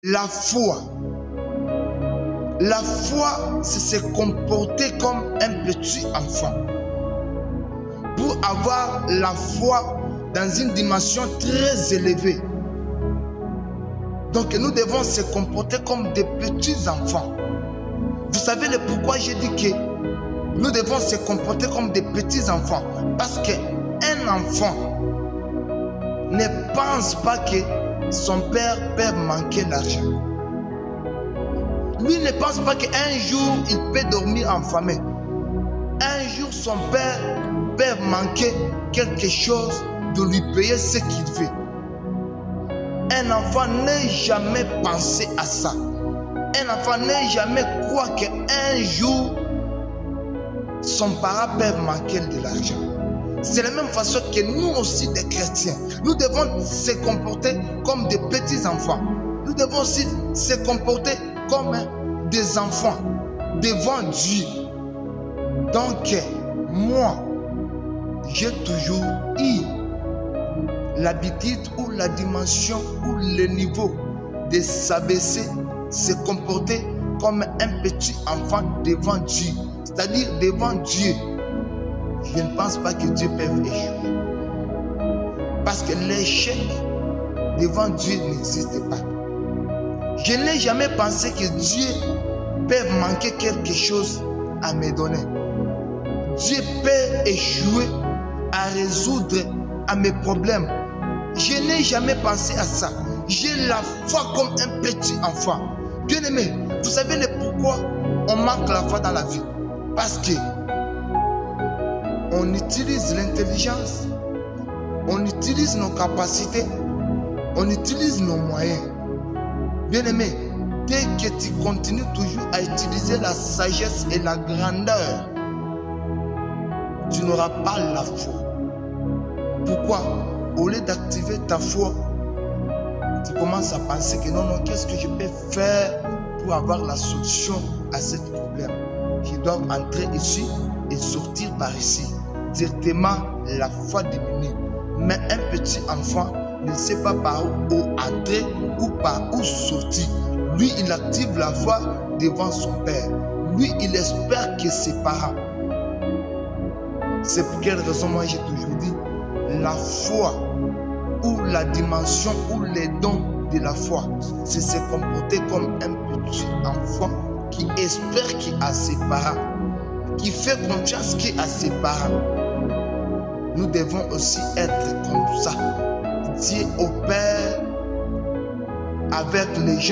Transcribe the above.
La foi. La foi, c'est se comporter comme un petit enfant. Pour avoir la foi dans une dimension très élevée. Donc nous devons se comporter comme des petits enfants. Vous savez le pourquoi j'ai dit que nous devons se comporter comme des petits enfants. Parce qu'un enfant ne pense pas que son père peut manquer l'argent. Lui ne pense pas qu'un jour il peut dormir en famille. Un jour son père peut manquer quelque chose de lui payer ce qu'il veut. Un enfant n'a jamais pensé à ça. Un enfant n'a jamais cru qu'un jour son parent peut manquer de l'argent. C'est la même façon que nous aussi, des chrétiens, nous devons se comporter comme des petits enfants. Nous devons aussi se comporter comme des enfants devant Dieu. Donc, moi, j'ai toujours eu l'habitude ou la dimension ou le niveau de s'abaisser, se comporter comme un petit enfant devant Dieu. C'est-à-dire devant Dieu. Je ne pense pas que Dieu peut échouer. Parce que l'échec devant Dieu n'existe pas. Je n'ai jamais pensé que Dieu peut manquer quelque chose à me donner. Dieu peut échouer à résoudre à mes problèmes. Je n'ai jamais pensé à ça. J'ai la foi comme un petit enfant. Bien aimé, vous savez le pourquoi on manque la foi dans la vie? Parce que on utilise l'intelligence, on utilise nos capacités, on utilise nos moyens. Bien aimé, dès que tu continues toujours à utiliser la sagesse et la grandeur, tu n'auras pas la foi. Pourquoi? Au lieu d'activer ta foi, tu commences à penser que non, qu'est-ce que je peux faire pour avoir la solution à ce problème? Je dois entrer ici et sortir par ici. Directement, la foi diminue. Mais un petit enfant ne sait pas par où entrer ou par où sortir. Lui, il active la foi devant son père. Lui, il espère que ses parents. C'est pour quelle raison moi j'ai toujours dit la foi ou la dimension ou les dons de la foi, c'est se comporter comme un petit enfant qui espère qu'il a ses parents, qui fait confiance qu'il a ses parents. Nous devons aussi être comme ça. Dieu opère avec les gens.